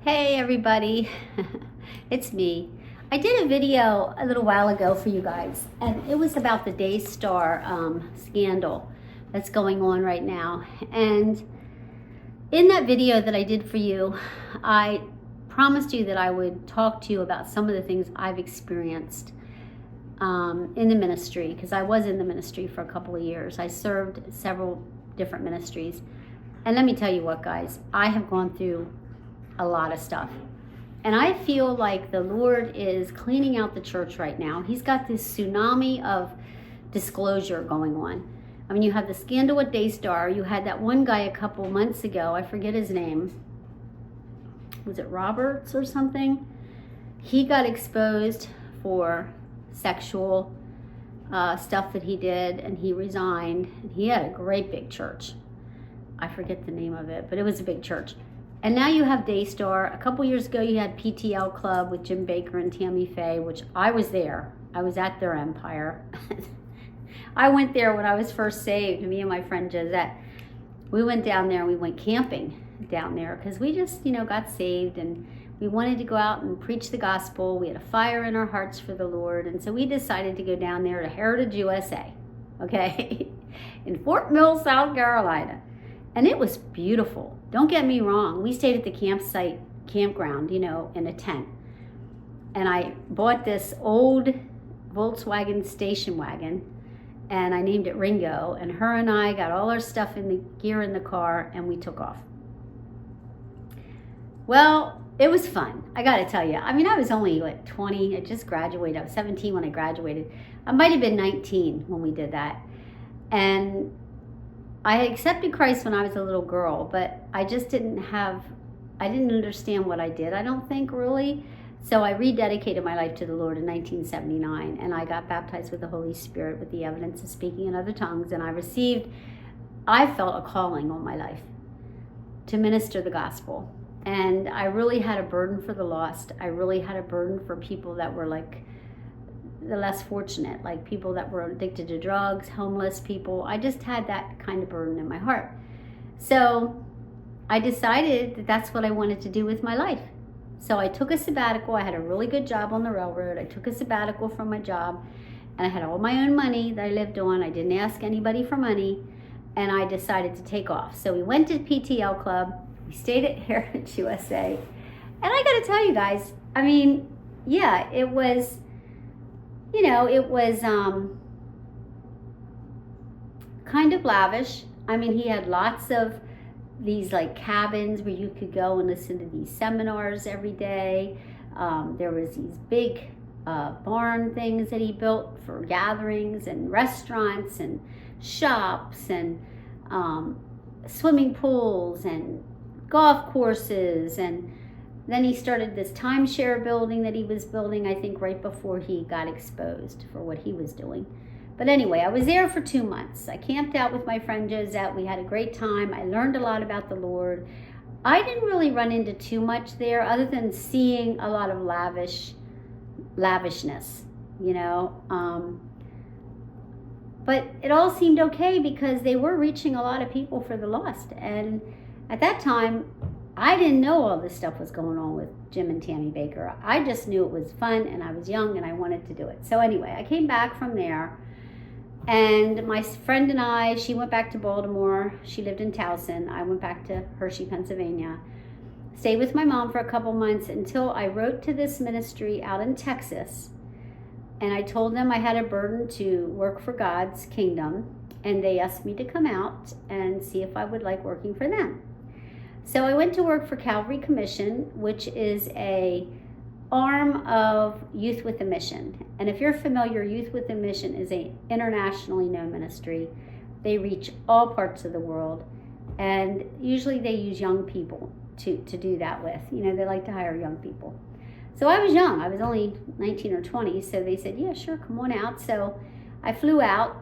Hey everybody, it's me. I did a video a little while ago for you guys, and it was about the Daystar scandal that's going on right now. And in that video that I did for you, I promised you that I would talk to you about some of the things I've experienced in the ministry, because I was in the ministry for a couple of years. I served several different ministries. And let me tell you what, guys, I have gone through a lot of stuff. And I feel like the Lord is cleaning out the church right now. He's got this tsunami of disclosure going on. I mean, you have the scandal with Daystar. You had that one guy a couple months ago. I forget his name. Was it Roberts or something? He got exposed for sexual stuff that he did, and he resigned. And he had a great big church. I forget the name of it, but it was a big church. And now you have Daystar. A couple years ago, you had PTL Club with Jim Baker and Tammy Faye, which I was there. I was at their empire. I went there when I was first saved, me and my friend Josette. We went down there and we went camping down there because we just, got saved and we wanted to go out and preach the gospel. We had a fire in our hearts for the Lord. And so we decided to go down there to Heritage USA, okay, in Fort Mill, South Carolina. And it was beautiful. Don't get me wrong. We stayed at the campground, in a tent. And I bought this old Volkswagen station wagon, and I named it Ringo. And her and I got all our stuff in the gear in the car, and we took off. Well, it was fun. I got to tell you. I mean, I was only 20. I just graduated. I was 17 when I graduated. I might have been 19 when we did that. And I had accepted Christ when I was a little girl, but I just didn't understand what I did, I don't think, really. So I rededicated my life to the Lord in 1979, and I got baptized with the Holy Spirit with the evidence of speaking in other tongues, and I felt a calling on my life to minister the gospel. And I really had a burden for the lost. I really had a burden for people that were like the less fortunate, like people that were addicted to drugs, homeless people. I just had that kind of burden in my heart. So I decided that that's what I wanted to do with my life. So I took a sabbatical. I had a really good job on the railroad. I took a sabbatical from my job, and I had all my own money that I lived on. I didn't ask anybody for money, and I decided to take off. So we went to PTL Club. We stayed at Heritage USA. And I got to tell you guys, I mean, yeah, it was kind of lavish. I mean, he had lots of these like cabins where you could go and listen to these seminars every day. There was these big barn things that he built for gatherings, and restaurants and shops and swimming pools and golf courses. And then he started this timeshare building that he was building, I think, right before he got exposed for what he was doing. But anyway, I was there for 2 months. I camped out with my friend Josette. We had a great time. I learned a lot about the Lord. I didn't really run into too much there other than seeing a lot of lavishness, But it all seemed okay because they were reaching a lot of people for the lost. And at that time, I didn't know all this stuff was going on with Jim and Tammy Baker. I just knew it was fun, and I was young, and I wanted to do it. So anyway, I came back from there, and my friend and I, she went back to Baltimore. She lived in Towson. I went back to Hershey, Pennsylvania. Stayed with my mom for a couple months until I wrote to this ministry out in Texas, and I told them I had a burden to work for God's kingdom, and they asked me to come out and see if I would like working for them. So I went to work for Calvary Commission, which is a arm of Youth with a Mission. And if you're familiar, Youth with a Mission is an internationally known ministry. They reach all parts of the world, and usually they use young people to do that with. They like to hire young people. So I was young. I was only 19 or 20, so they said, yeah, sure, come on out. So I flew out,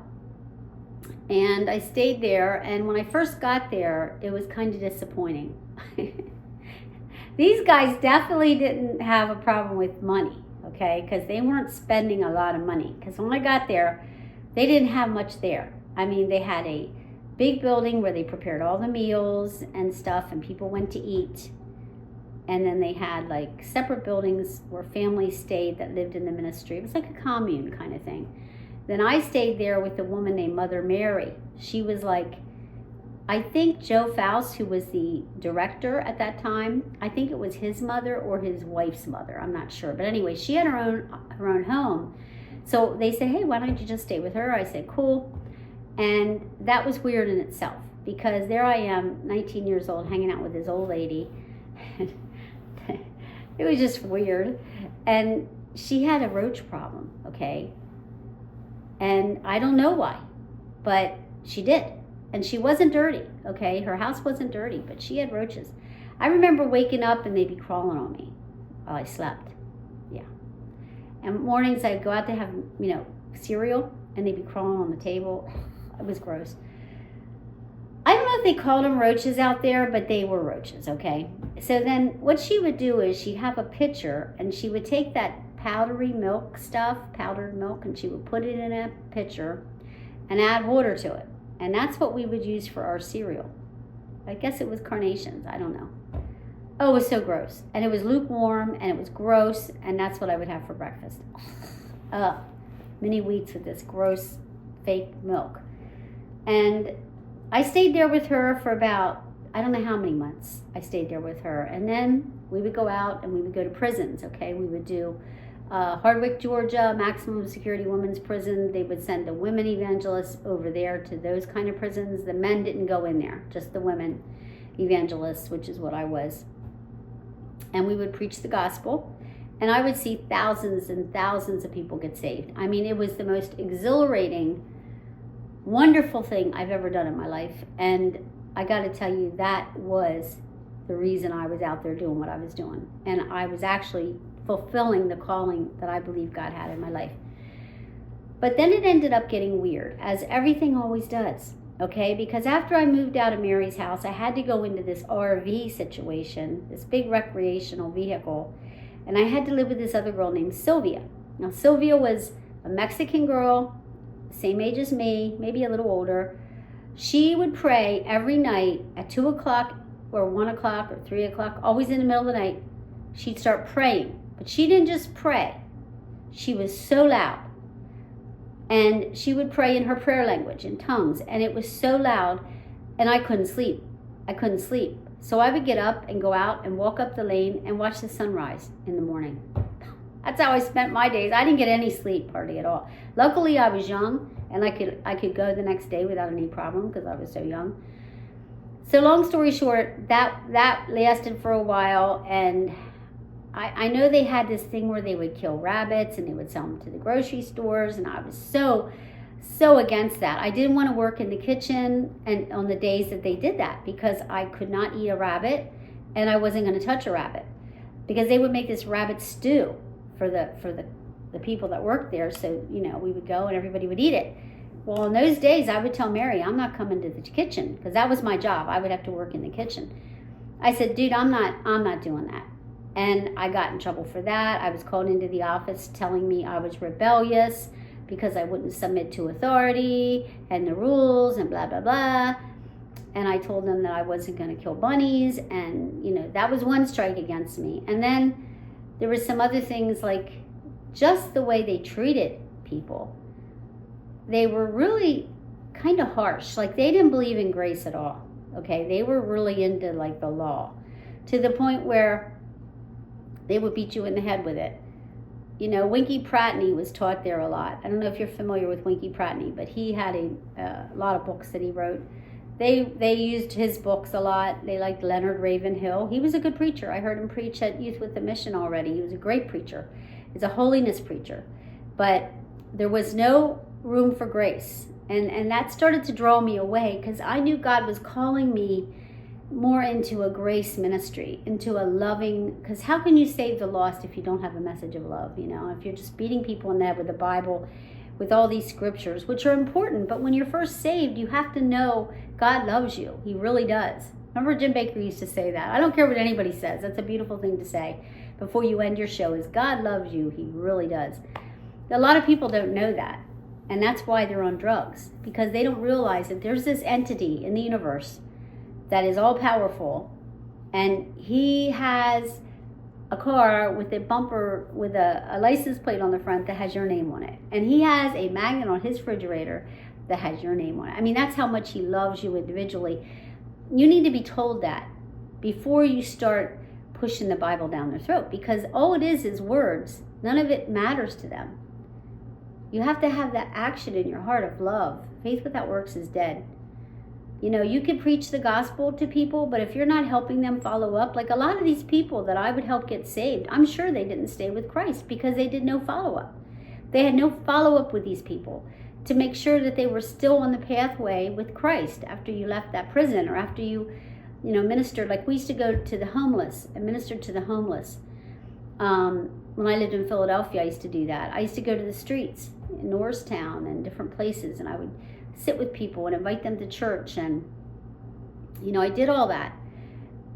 and I stayed there, and when I first got there, it was kind of disappointing. These guys definitely didn't have a problem with money, okay, because they weren't spending a lot of money. Because when I got there, they didn't have much there. I mean, they had a big building where they prepared all the meals and stuff, and people went to eat. And then they had like separate buildings where families stayed that lived in the ministry. It was like a commune kind of thing. Then I stayed there with a woman named Mother Mary. She was like, I think Joe Faust, who was the director at that time, I think it was his mother or his wife's mother. I'm not sure. But anyway, she had her own home. So they said, hey, why don't you just stay with her? I said, cool. And that was weird in itself, because there I am, 19 years old, hanging out with this old lady. It was just weird. And she had a roach problem, okay? And I don't know why, but she did. And she wasn't dirty, okay? Her house wasn't dirty, but she had roaches. I remember waking up and they'd be crawling on me while I slept. Yeah. And mornings I'd go out to have, cereal, and they'd be crawling on the table. It was gross. I don't know if they called them roaches out there, but they were roaches, okay? So then what she would do is she'd have a pitcher, and she would take that powdered milk, and she would put it in a pitcher and add water to it. And that's what we would use for our cereal. I guess it was carnations, I don't know. Oh, it was so gross. And it was lukewarm, and it was gross, and that's what I would have for breakfast. Mini wheats with this gross fake milk. And I stayed there with her for about, I don't know how many months I stayed there with her. And then we would go out and we would go to prisons, okay? We would do Hardwick, Georgia, maximum security women's prison. They would send the women evangelists over there to those kind of prisons. The men didn't go in there, just the women evangelists, which is what I was. And we would preach the gospel. And I would see thousands and thousands of people get saved. I mean, it was the most exhilarating, wonderful thing I've ever done in my life. And I got to tell you, that was the reason I was out there doing what I was doing. And I was actually fulfilling the calling that I believe God had in my life. But then it ended up getting weird, as everything always does, okay? Because after I moved out of Mary's house, I had to go into this RV situation, this big recreational vehicle, and I had to live with this other girl named Sylvia. Now, Sylvia was a Mexican girl, same age as me, maybe a little older. She would pray every night at 2 o'clock or 1 o'clock or 3 o'clock, always in the middle of the night. She'd start praying. But she didn't just pray. She was so loud. And she would pray in her prayer language, in tongues. And it was so loud, and I couldn't sleep. So I would get up and go out and walk up the lane and watch the sunrise in the morning. That's how I spent my days. I didn't get any sleep hardly at all. Luckily, I was young, and I could go the next day without any problem because I was so young. So long story short, that lasted for a while, and I know they had this thing where they would kill rabbits and they would sell them to the grocery stores, and I was so against that. I didn't want to work in the kitchen and on the days that they did that, because I could not eat a rabbit, and I wasn't going to touch a rabbit, because they would make this rabbit stew for the people that worked there. So we would go and everybody would eat it. Well, in those days I would tell Mary, I'm not coming to the kitchen, because that was my job. I would have to work in the kitchen. I said, dude, I'm not doing that. And I got in trouble for that. I was called into the office telling me I was rebellious because I wouldn't submit to authority and the rules and blah, blah, blah. And I told them that I wasn't going to kill bunnies. And, that was one strike against me. And then there were some other things, like just the way they treated people. They were really kind of harsh. Like, they didn't believe in grace at all. Okay, they were really into like the law, to the point where they would beat you in the head with it. Winky Pratney was taught there a lot. I don't know if you're familiar with Winky Pratney, but he had a lot of books that he wrote. They used his books a lot. They liked Leonard Ravenhill. He was a good preacher. I heard him preach at Youth with a Mission already. He was a great preacher. He's a holiness preacher. But there was no room for grace. And that started to draw me away, because I knew God was calling me more into a grace ministry, into a loving, because how can you save the lost if you don't have a message of love? If you're just beating people in the head with the Bible, with all these scriptures, which are important, but when you're first saved, you have to know God loves you. He really does. Remember, Jim Baker used to say that. I don't care what anybody says. That's a beautiful thing to say before you end your show, is God loves you. He really does. A lot of people don't know that, and that's why they're on drugs, because they don't realize that there's this entity in the universe that is all powerful, And he has a car with a bumper with a license plate on the front that has your name on it. And he has a magnet on his refrigerator that has your name on it. I mean, that's how much he loves you individually. You need to be told that before you start pushing the Bible down their throat, because all it is words. None of it matters to them. You have to have that action in your heart of love. Faith without works is dead. You know, you can preach the gospel to people, but if you're not helping them follow up, like a lot of these people that I would help get saved, I'm sure they didn't stay with Christ because they did no follow-up. They had no follow-up with these people to make sure that they were still on the pathway with Christ after you left that prison, or after you ministered. Like we used to go to the homeless and minister to the homeless. When I lived in Philadelphia, I used to do that. I used to go to the streets in Norristown and different places, and I would sit with people and invite them to church, and I did all that.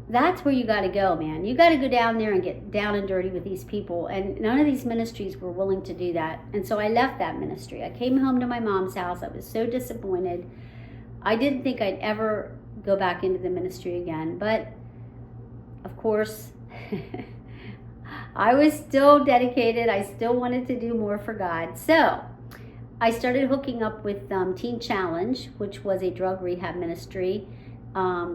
That's where you got to go, man. You got to go down there and get down and dirty with these people, and none of these ministries were willing to do that. And so I left that ministry. I came home to my mom's house. I was so disappointed. I didn't think I'd ever go back into the ministry again, but of course I was still dedicated. I still wanted to do more for God. So I started hooking up with Teen Challenge, which was a drug rehab ministry.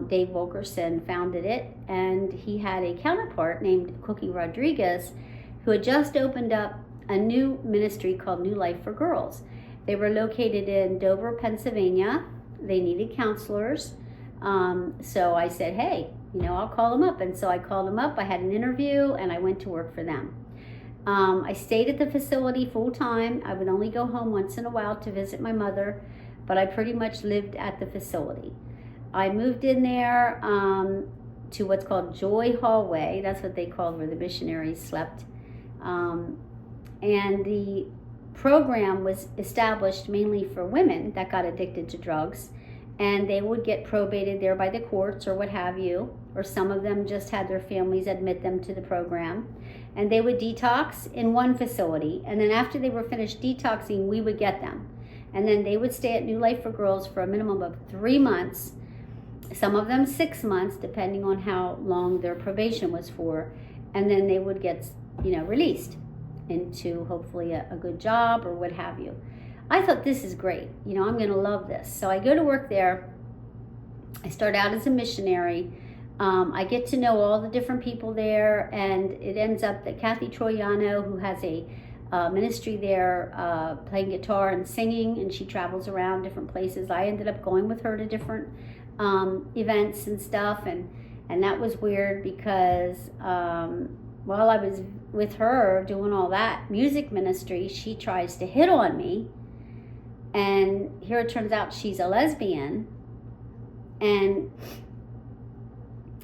Dave Wilkerson founded it, and he had a counterpart named Cookie Rodriguez, who had just opened up a new ministry called New Life for Girls. They were located in Dover, Pennsylvania. They needed counselors. So I said, hey, I'll call them up. And so I called them up. I had an interview, and I went to work for them. I stayed at the facility full time. I would only go home once in a while to visit my mother, but I pretty much lived at the facility. I moved in there to what's called Joy Hallway. That's what they called where the missionaries slept. And the program was established mainly for women that got addicted to drugs, and they would get probated there by the courts or what have you, or some of them just had their families admit them to the program. And they would detox in one facility, and then after they were finished detoxing, we would get them. And then they would stay at New Life for Girls for a minimum of 3 months, some of them 6 months, depending on how long their probation was for. And then they would get, released into hopefully a good job or what have you. I thought, this is great. I'm going to love this. So I go to work there. I start out as a missionary. I get to know all the different people there, and it ends up that Kathy Troiano, who has a ministry there, playing guitar and singing, and she travels around different places. I ended up going with her to different events and stuff, and that was weird because while I was with her doing all that music ministry, she tries to hit on me, and here it turns out she's a lesbian, and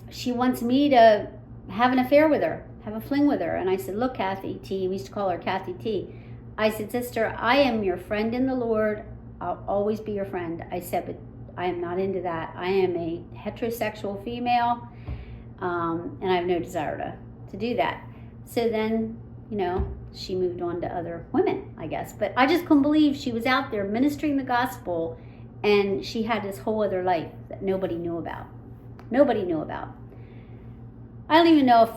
she wants me to have an affair with her, have a fling with her. And I said, look, Kathy T, we used to call her Kathy T. I said, sister, I am your friend in the Lord. I'll always be your friend. I said, but I am not into that. I am a heterosexual female, and I have no desire to do that. So then, she moved on to other women, I guess. But I just couldn't believe she was out there ministering the gospel, and she had this whole other life that nobody knew about. Nobody knew about. I don't even know if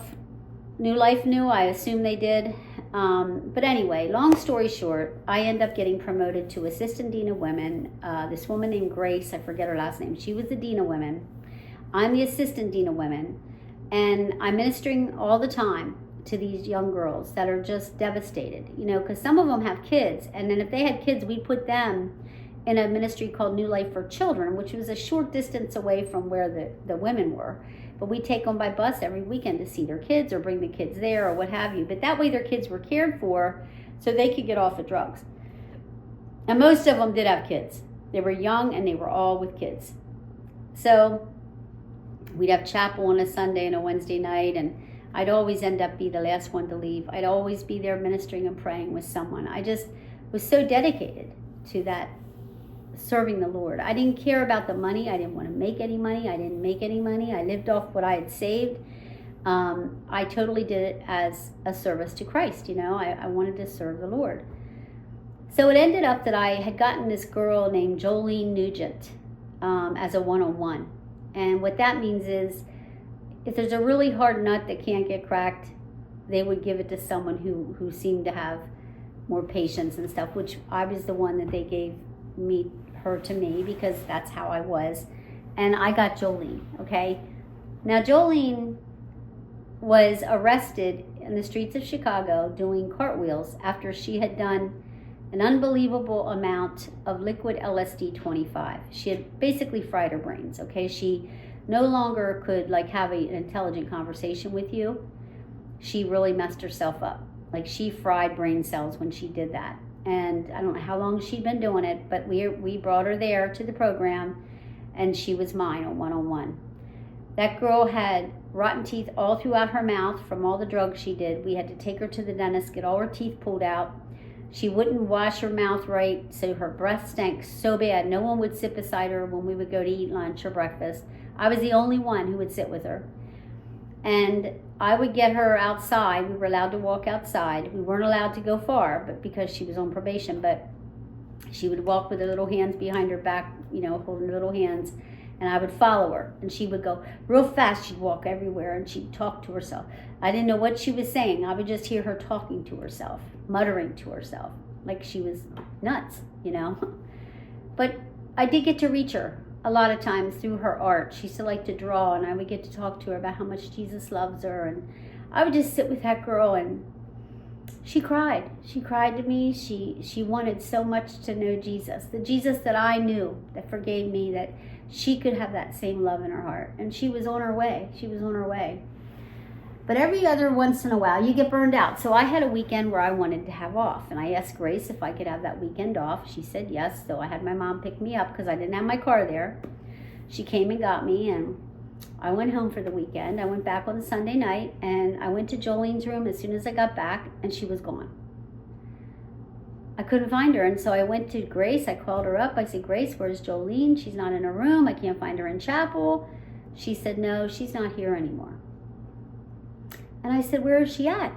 New Life knew. I assume they did. But anyway, long story short, I end up getting promoted to Assistant Dean of Women. This woman named Grace, I forget her last name, she was the Dean of Women. I'm the Assistant Dean of Women. And I'm ministering all the time to these young girls that are just devastated, because some of them have kids. And then if they had kids, we'd put them in a ministry called New Life for Children, which was a short distance away from where the women were. But we take them by bus every weekend to see their kids or bring the kids there or what have you. But that way their kids were cared for so they could get off of drugs. And most of them did have kids. They were young and they were all with kids. So we'd have chapel on a Sunday and a Wednesday night, and I'd always end up be the last one to leave. I'd always be there ministering and praying with someone. I just was so dedicated to that, serving the Lord. I didn't care about the money. I didn't want to make any money. I didn't make any money. I lived off what I had saved. I totally did it as a service to Christ. I wanted to serve the Lord. So it ended up that I had gotten this girl named Jolene Nugent as a one-on-one. And what that means is if there's a really hard nut that can't get cracked, they would give it to someone who seemed to have more patience and stuff, which I was the one that they gave her to me, because that's how I was. And I got Jolene, okay? Now, Jolene was arrested in the streets of Chicago doing cartwheels after she had done an unbelievable amount of liquid LSD 25. She had basically fried her brains, okay? She no longer could have an intelligent conversation with you. She really messed herself up. Like, she fried brain cells when she did that. And I don't know how long she'd been doing it, but we brought her there to the program, and she was mine on one-on-one. That girl had rotten teeth all throughout her mouth from all the drugs she did. We had to take her to the dentist, get all her teeth pulled out. She wouldn't wash her mouth right, so her breath stank so bad. No one would sit beside her when we would go to eat lunch or breakfast. I was the only one who would sit with her. And I would get her outside. We were allowed to walk outside. We weren't allowed to go far, but because she was on probation. But she would walk with her little hands behind her back, holding her little hands. And I would follow her. And she would go real fast. She'd walk everywhere, and she'd talk to herself. I didn't know what she was saying. I would just hear her talking to herself, muttering to herself, like she was nuts, But I did get to reach her a lot of times through her art. She used to like to draw, and I would get to talk to her about how much Jesus loves her. And I would just sit with that girl, and she cried. She cried to me. She wanted so much to know Jesus, the Jesus that I knew, that forgave me, that she could have that same love in her heart. And she was on her way. She was on her way. But every other once in a while, you get burned out. So I had a weekend where I wanted to have off. And I asked Grace if I could have that weekend off. She said yes. So I had my mom pick me up because I didn't have my car there. She came and got me, and I went home for the weekend. I went back on the Sunday night, and I went to Jolene's room as soon as I got back, and she was gone. I couldn't find her. And so I went to Grace. I called her up. I said, Grace, where's Jolene? She's not in her room. I can't find her in chapel. She said, no, she's not here anymore. And I said, where is she at?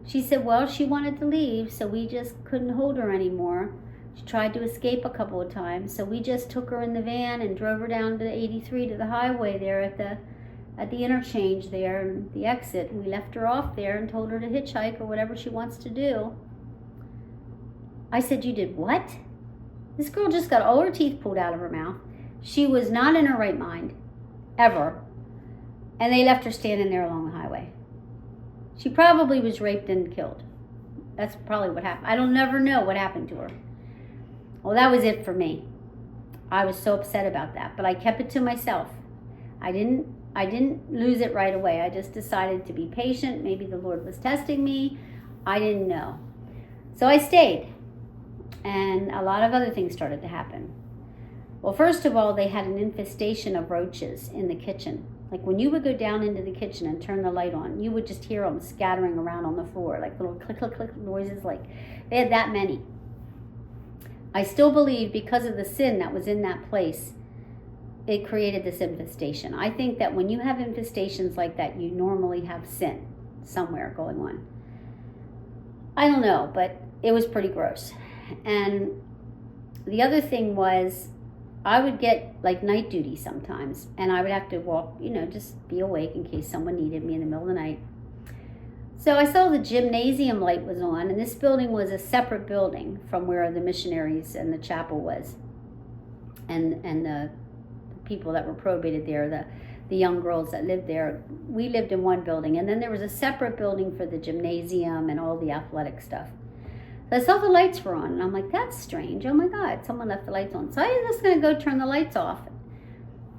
She said, well, she wanted to leave, so we just couldn't hold her anymore. She tried to escape a couple of times, so we just took her in the van and drove her down to 83 to the highway there at the interchange there, and the exit. We left her off there and told her to hitchhike or whatever she wants to do. I said, you did what? This girl just got all her teeth pulled out of her mouth. She was not in her right mind, ever. And they left her standing there along the highway. She probably was raped and killed. That's probably what happened. I don't never know what happened to her. Well, that was it for me. I was so upset about that, but I kept it to myself. I didn't lose it right away. I just decided to be patient. Maybe the Lord was testing me. I didn't know. So I stayed. And a lot of other things started to happen. Well, first of all, they had an infestation of roaches in the kitchen. Like when you would go down into the kitchen and turn the light on, you would just hear them scattering around on the floor, like little click, click, click noises. Like they had that many. I still believe because of the sin that was in that place, it created this infestation. I think that when you have infestations like that, you normally have sin somewhere going on. I don't know, but it was pretty gross. And the other thing was, I would get night duty sometimes, and I would have to walk, just be awake in case someone needed me in the middle of the night. So I saw the gymnasium light was on, and this building was a separate building from where the missionaries and the chapel was, and the people that were probated there, the young girls that lived there. We lived in one building, and then there was a separate building for the gymnasium and all the athletic stuff. So I saw the lights were on, and I'm like, that's strange. Oh my God, someone left the lights on. So I was just going to go turn the lights off.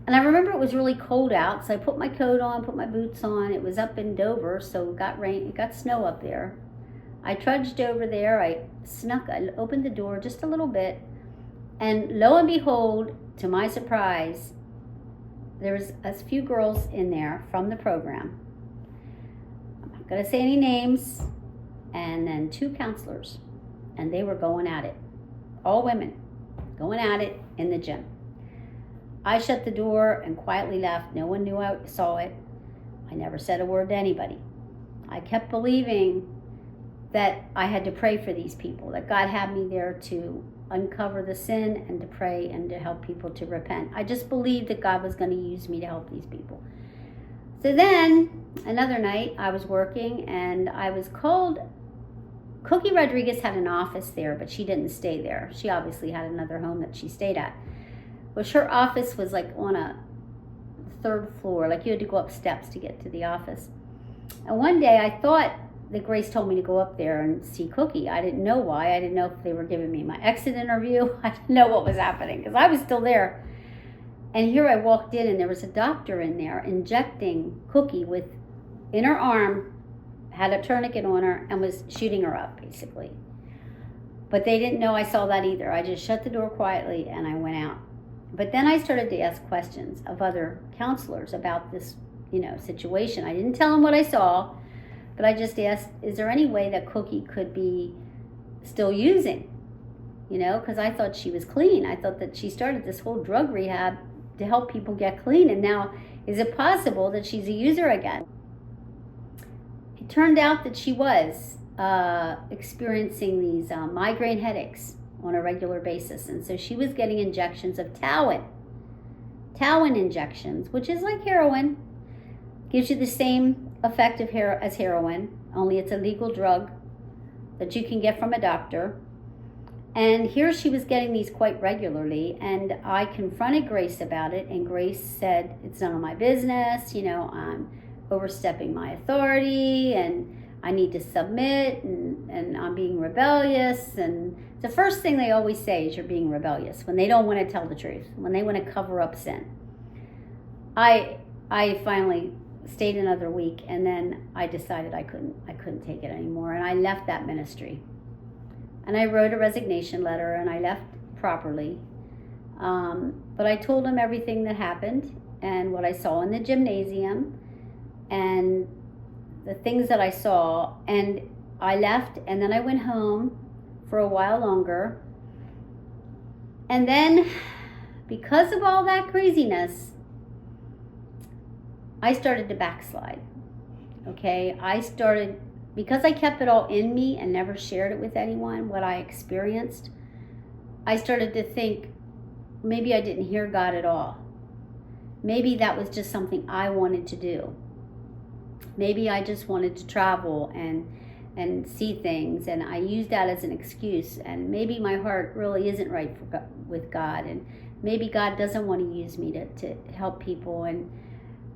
And I remember it was really cold out, so I put my coat on, put my boots on. It was up in Dover, so it got snow up there. I trudged over there. I opened the door just a little bit, and lo and behold, to my surprise, there was a few girls in there from the program. I'm not going to say any names. And then 2 counselors. And they were going at it. All women going at it in the gym. I shut the door and quietly left. No one knew I saw it. I never said a word to anybody. I kept believing that I had to pray for these people, that God had me there to uncover the sin and to pray and to help people to repent. I just believed that God was going to use me to help these people. So then, another night, I was working and I was called. Cookie Rodriguez had an office there, but she didn't stay there. She obviously had another home that she stayed at. Which her office was like on a third floor, like you had to go up steps to get to the office. And one day I thought that Grace told me to go up there and see Cookie. I didn't know why. I didn't know if they were giving me my exit interview. I didn't know what was happening because I was still there. And here I walked in and there was a doctor in there injecting Cookie in her arm, had a tourniquet on her and was shooting her up basically. But they didn't know I saw that either. I just shut the door quietly and I went out. But then I started to ask questions of other counselors about this, situation. I didn't tell them what I saw, but I just asked, is there any way that Cookie could be still using? Because I thought she was clean. I thought that she started this whole drug rehab to help people get clean. And now, is it possible that she's a user again? It turned out that she was experiencing these migraine headaches on a regular basis. And so she was getting injections of Tauin injections, which is like heroin. Gives you the same effect as heroin, only it's a legal drug that you can get from a doctor. And here she was getting these quite regularly, and I confronted Grace about it, and Grace said, it's none of my business, I'm overstepping my authority, and I need to submit, and I'm being rebellious. And the first thing they always say is you're being rebellious, when they don't want to tell the truth, when they want to cover up sin. I finally stayed another week, and then I decided I couldn't take it anymore, and I left that ministry. And I wrote a resignation letter, and I left properly. But I told him everything that happened and what I saw in the gymnasium and the things that I saw. And I left, and then I went home for a while longer. And then, because of all that craziness, I started to backslide. Okay? Because I kept it all in me and never shared it with anyone, what I experienced, I started to think, maybe I didn't hear God at all. Maybe that was just something I wanted to do. Maybe I just wanted to travel and see things, and I used that as an excuse. And maybe my heart really isn't right with God, and maybe God doesn't want to use me to help people. And,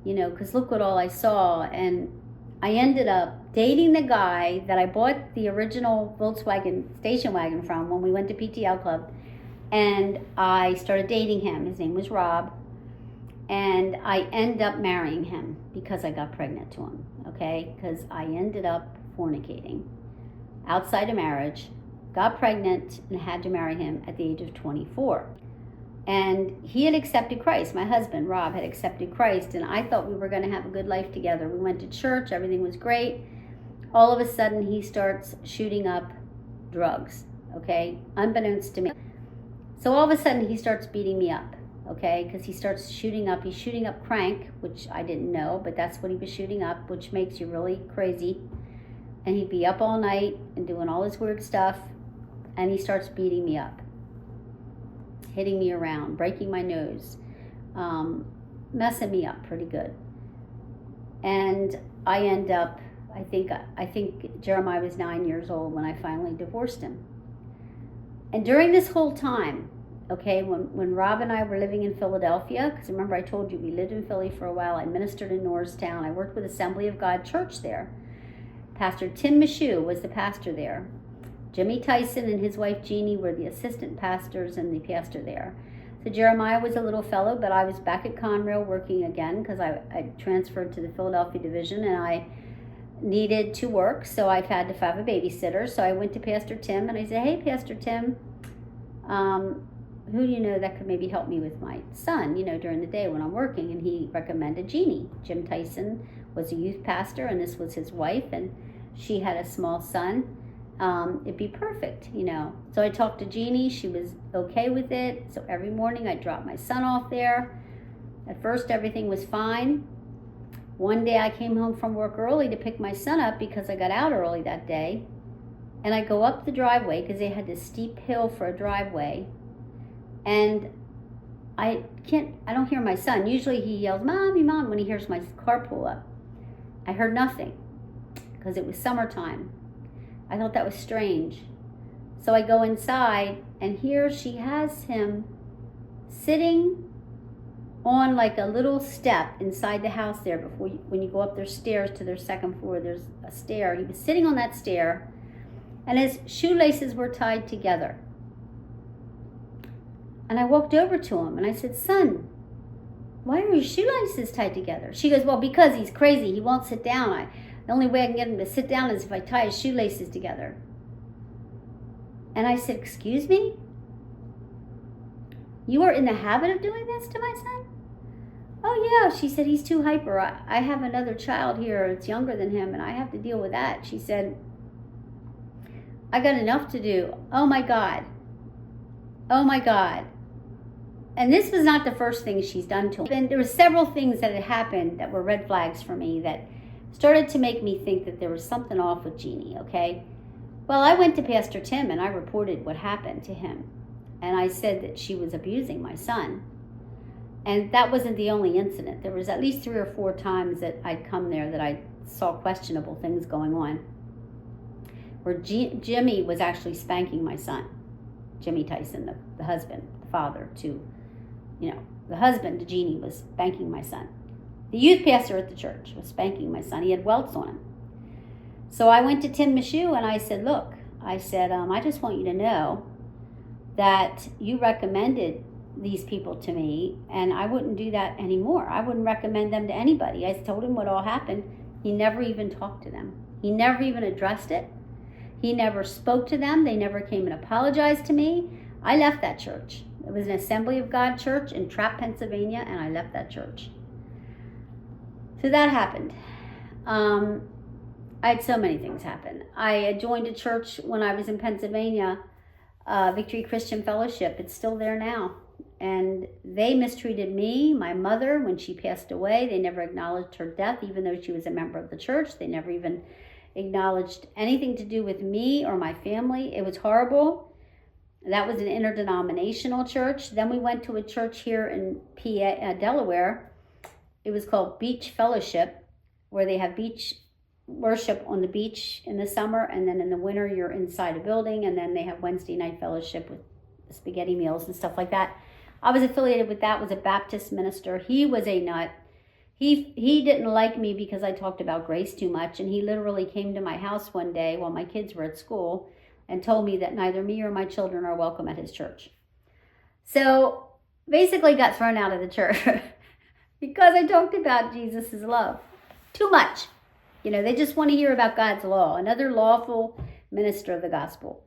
because look what all I saw. And I ended up dating the guy that I bought the original Volkswagen station wagon from when we went to PTL Club. And I started dating him. His name was Rob. And I ended up marrying him because I got pregnant to him, okay? Because I ended up fornicating outside of marriage, got pregnant, and had to marry him at the age of 24. And he had accepted Christ. My husband, Rob, had accepted Christ, and I thought we were going to have a good life together. We went to church. Everything was great. All of a sudden, he starts shooting up drugs, okay, unbeknownst to me. So all of a sudden, he starts beating me up, okay, because he starts shooting up. He's shooting up crank, which I didn't know, but that's what he was shooting up, which makes you really crazy. And he'd be up all night and doing all this weird stuff, and he starts beating me up, hitting me around, breaking my nose, messing me up pretty good. And I end up, I think Jeremiah was 9 years old when I finally divorced him. And during this whole time, okay, when Rob and I were living in Philadelphia, because remember I told you we lived in Philly for a while, I ministered in Norristown, I worked with Assembly of God Church there. Pastor Tim Michoud was the pastor there. Jimmy Tyson and his wife Jeannie were the assistant pastors and the pastor there. So Jeremiah was a little fellow, but I was back at Conrail working again because I transferred to the Philadelphia division and I needed to work, so I've had to have a babysitter. So I went to Pastor Tim and I said, hey, Pastor Tim, who do you know that could maybe help me with my son, during the day when I'm working? And he recommended Jeannie. Jim Tyson was a youth pastor and this was his wife and she had a small son. It'd be perfect, So I talked to Jeannie. She was okay with it. So every morning I dropped my son off there. At first everything was fine. One day I came home from work early to pick my son up because I got out early that day. And I go up the driveway because they had this steep hill for a driveway. And I don't hear my son. Usually he yells, "Mommy, Mom," when he hears my car pull up. I heard nothing because it was summertime. I thought that was strange. So I go inside, and here she has him sitting on like a little step inside the house there before when you go up their stairs to their second floor, there's a stair. He was sitting on that stair, and his shoelaces were tied together. And I walked over to him, and I said, "Son, why are your shoelaces tied together?" She goes, "Well, because he's crazy. He won't sit down. The only way I can get him to sit down is if I tie his shoelaces together." And I said, "Excuse me? You are in the habit of doing this to my son?" "Oh, yeah." She said, "He's too hyper. I have another child here that's younger than him, and I have to deal with that." She said, "I got enough to do." Oh, my God. Oh, my God. And this was not the first thing she's done to him. And there were several things that had happened that were red flags for me that started to make me think that there was something off with Jeannie, okay? Well, I went to Pastor Tim, and I reported what happened to him. And I said that she was abusing my son. And that wasn't the only incident. There was at least 3 or 4 times that I'd come there that I saw questionable things going on, where Jimmy was actually spanking my son. Jimmy Tyson, the husband, the father to, the husband to Jeannie was spanking my son. The youth pastor at the church was spanking my son. He had welts on him. So I went to Tim Michaud and I said, "Look," I said, "I just want you to know that you recommended these people to me, and I wouldn't do that anymore. I wouldn't recommend them to anybody." I told him what all happened. He never even talked to them. He never even addressed it. He never spoke to them. They never came and apologized to me. I left that church. It was an Assembly of God church in Trapp, Pennsylvania, and I left that church. So that happened. I had so many things happen. I joined a church when I was in Pennsylvania, Victory Christian Fellowship. It's still there now. And they mistreated me, my mother, when she passed away. They never acknowledged her death, even though she was a member of the church. They never even acknowledged anything to do with me or my family. It was horrible. That was an interdenominational church. Then we went to a church here in Delaware. It was called Beach Fellowship, where they have beach worship on the beach in the summer, and then in the winter you're inside a building, and then they have Wednesday night fellowship with spaghetti meals and stuff like that. I was affiliated with that, was a Baptist minister. He was a nut. He didn't like me because I talked about grace too much, and he literally came to my house one day while my kids were at school and told me that neither me or my children are welcome at his church. So basically got thrown out of the church because I talked about Jesus' love too much. They just want to hear about God's law, another lawful minister of the gospel.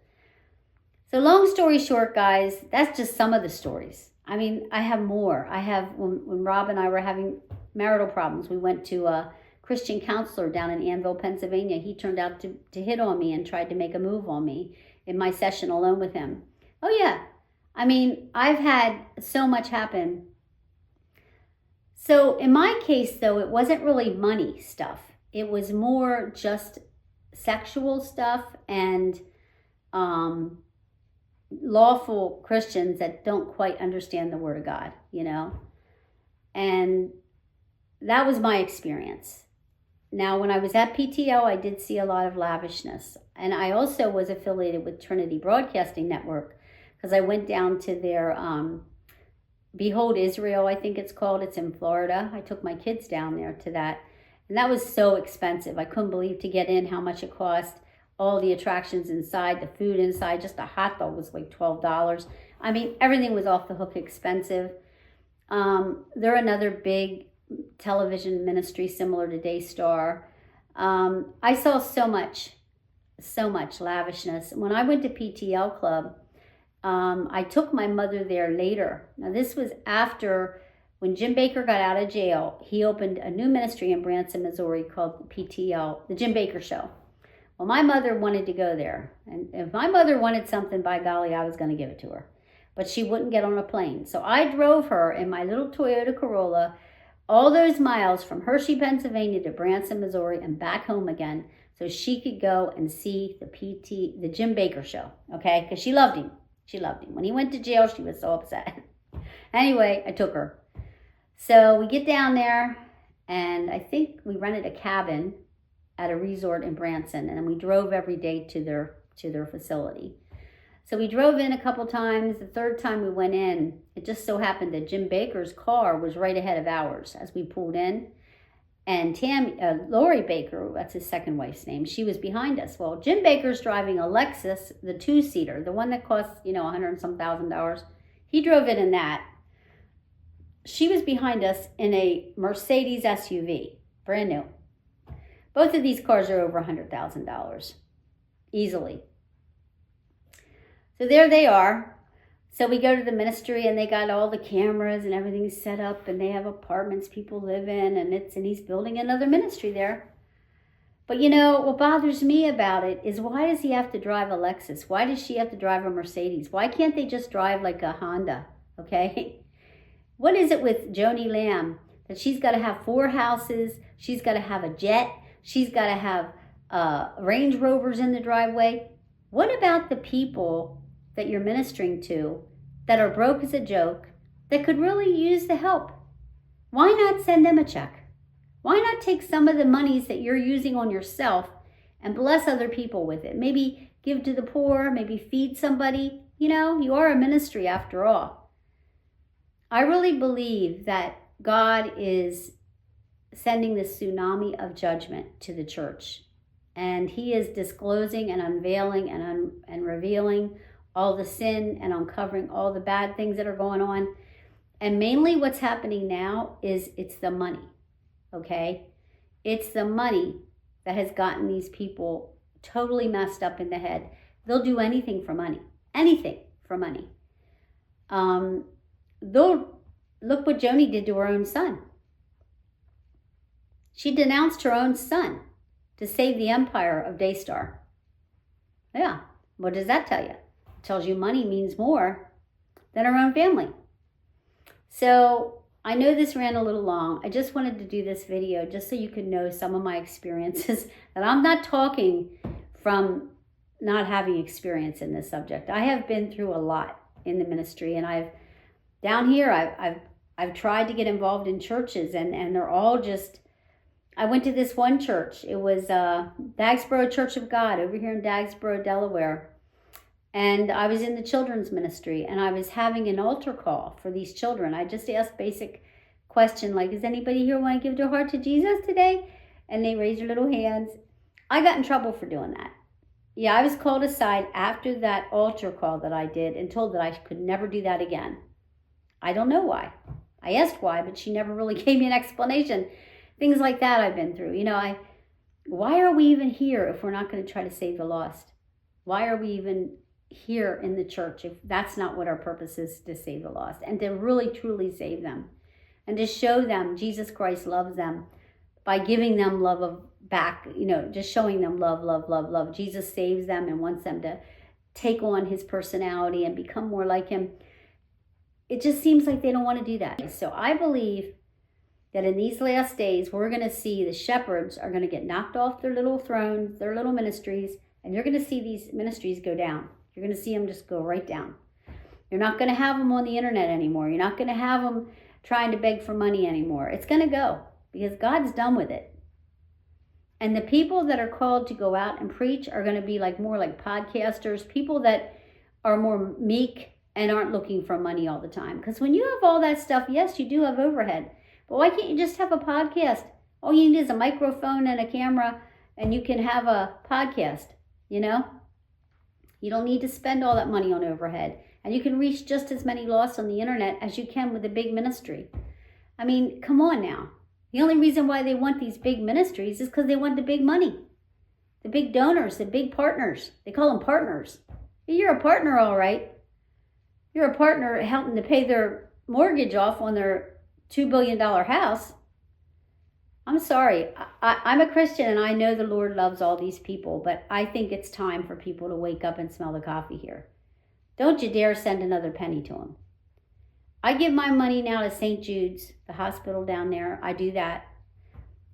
So long story short, guys, that's just some of the stories. I mean, I have more. When Rob and I were having marital problems, we went to a Christian counselor down in Annville, Pennsylvania. He turned out to hit on me and tried to make a move on me in my session alone with him. Oh, yeah. I mean, I've had so much happen. So in my case, though, it wasn't really money stuff. It was more just sexual stuff and lawful Christians that don't quite understand the Word of God, And that was my experience. Now, when I was at PTO, I did see a lot of lavishness. And I also was affiliated with Trinity Broadcasting Network because I went down to their Behold Israel, I think it's called. It's in Florida. I took my kids down there to that. And that was so expensive. I couldn't believe to get in how much it cost. All the attractions inside, the food inside, just a hot dog was like $12. I mean, everything was off the hook expensive. They're another big television ministry similar to Daystar. I saw so much lavishness. When I went to PTL Club, I took my mother there later. Now, this was after when Jim Bakker got out of jail. He opened a new ministry in Branson, Missouri called PTL, the Jim Bakker Show. Well, my mother wanted to go there. And if my mother wanted something, by golly, I was going to give it to her. But she wouldn't get on a plane. So I drove her in my little Toyota Corolla all those miles from Hershey, Pennsylvania to Branson, Missouri, and back home again so she could go and see the Jim Bakker Show, okay? Because she loved him. She loved him. When he went to jail, she was so upset. Anyway, I took her. So we get down there, and I think we rented a cabin at a resort in Branson, and then we drove every day to their facility. So we drove in a couple times. The third time we went in, it just so happened that Jim Baker's car was right ahead of ours as we pulled in. And Lori Baker, that's his second wife's name, she was behind us. Well, Jim Baker's driving a Lexus, the two-seater, the one that costs, $100 and some $1,000. He drove it in that. She was behind us in a Mercedes SUV, brand new. Both of these cars are over $100,000, easily. So there they are. So we go to the ministry, and they got all the cameras and everything set up, and they have apartments people live in, and he's building another ministry there. But what bothers me about it is, why does he have to drive a Lexus? Why does she have to drive a Mercedes? Why can't they just drive like a Honda? Okay? What is it with Joni Lamb that she's got to have 4 houses, she's got to have a jet, she's got to have Range Rovers in the driveway? What about the people that you're ministering to that are broke as a joke, that could really use the help? Why not send them a check? Why not take some of the monies that you're using on yourself and bless other people with it? Maybe give to the poor, maybe feed somebody. You are a ministry after all. I really believe that God is sending this tsunami of judgment to the church. And he is disclosing and unveiling and revealing all the sin and uncovering all the bad things that are going on. And mainly what's happening now is it's the money, okay? It's the money that has gotten these people totally messed up in the head. They'll do anything for money. Anything for money. Look what Joni did to her own son. She denounced her own son to save the empire of Daystar. Yeah, what does that tell you? It tells you money means more than her own family. So I know this ran a little long. I just wanted to do this video just so you could know some of my experiences, that I'm not talking from not having experience in this subject. I have been through a lot in the ministry, and I've tried to get involved in churches, and they're all just, I went to this one church. It was Dagsboro Church of God over here in Dagsboro, Delaware. And I was in the children's ministry, and I was having an altar call for these children. I just asked basic question like, does anybody here want to give their heart to Jesus today? And they raised their little hands. I got in trouble for doing that. Yeah, I was called aside after that altar call that I did and told that I could never do that again. I don't know why. I asked why, but she never really gave me an explanation. Things like that I've been through. Why are we even here if we're not going to try to save the lost? Why are we even here in the church if that's not what our purpose is, to save the lost and to really truly save them and to show them Jesus Christ loves them by giving them love back, just showing them love. Jesus saves them and wants them to take on his personality and become more like him. It just seems like they don't want to do that. So I believe that in these last days, we're going to see the shepherds are going to get knocked off their little thrones, their little ministries, and you're going to see these ministries go down. You're going to see them just go right down. You're not going to have them on the internet anymore. You're not going to have them trying to beg for money anymore. It's going to go because God's done with it. And the people that are called to go out and preach are going to be more like podcasters, people that are more meek and aren't looking for money all the time. Because when you have all that stuff, yes, you do have overhead. But why can't you just have a podcast? All you need is a microphone and a camera, and you can have a podcast, You don't need to spend all that money on overhead. And you can reach just as many lost on the internet as you can with a big ministry. I mean, come on now. The only reason why they want these big ministries is because they want the big money. The big donors, the big partners. They call them partners. You're a partner, all right. You're a partner helping to pay their mortgage off on their $2 billion house. I'm sorry. I'm a Christian, and I know the Lord loves all these people, but I think it's time for people to wake up and smell the coffee here. Don't you dare send another penny to them. I give my money now to St. Jude's, the hospital down there. I do that.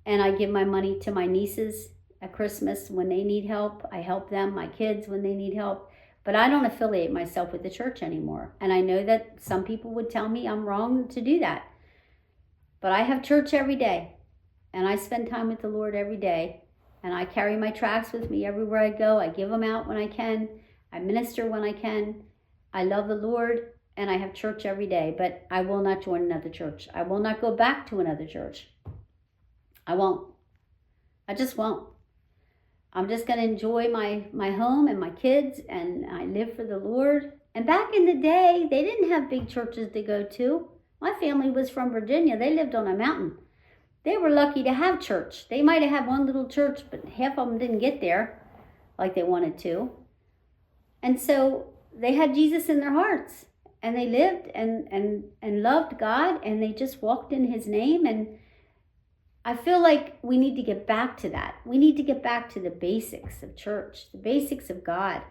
And I give my money to my nieces at Christmas when they need help. I help them, my kids, when they need help. But I don't affiliate myself with the church anymore. And I know that some people would tell me I'm wrong to do that. But I have church every day. And I spend time with the Lord every day. And I carry my tracts with me everywhere I go. I give them out when I can. I minister when I can. I love the Lord. And I have church every day. But I will not join another church. I will not go back to another church. I won't. I just won't. I'm just going to enjoy my home and my kids, and I live for the Lord. And back in the day, they didn't have big churches to go to. My family was from Virginia. They lived on a mountain. They were lucky to have church. They might have had one little church, but half of them didn't get there like they wanted to. And so they had Jesus in their hearts, and they lived and loved God, and they just walked in his name. And I feel like we need to get back to that. We need to get back to the basics of church, the basics of God,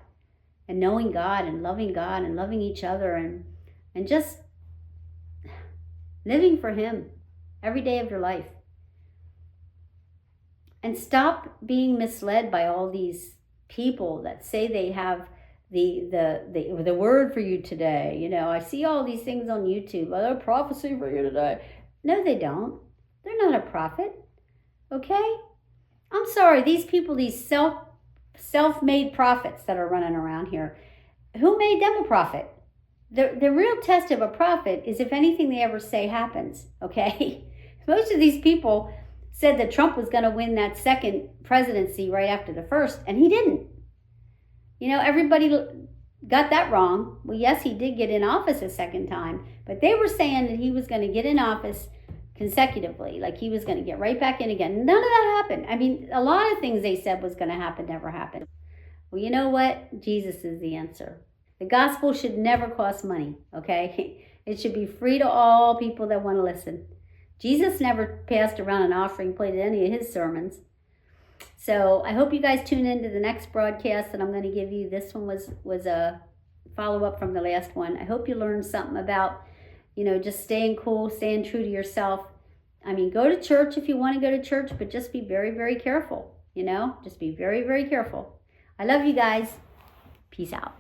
and knowing God and loving each other, and just living for him every day of your life. And stop being misled by all these people that say they have the word for you today. You know, I see all these things on YouTube. Oh, prophecy for you today. No, they don't. They're not a prophet, okay? I'm sorry, these people, these self-made prophets that are running around here, who made them a prophet? The real test of a prophet is if anything they ever say happens, okay? Most of these people said that Trump was going to win that second presidency right after the first, and he didn't. You know, everybody got that wrong. Well, yes, he did get in office a second time, but they were saying that he was going to get in office consecutively, like he was going to get right back in again. None of that happened. I mean, a lot of things they said was going to happen never happened. Well, you know what? Jesus is the answer. The gospel should never cost money, okay? It should be free to all people that want to listen. Jesus never passed around an offering plate at any of his sermons. So I hope you guys tune into the next broadcast that I'm going to give you. This one was a follow-up from the last one. I hope you learned something about, you know, just staying cool, staying true to yourself. I mean, go to church if you want to go to church, but just be very, very careful, you know? Just be very, very careful. I love you guys. Peace out.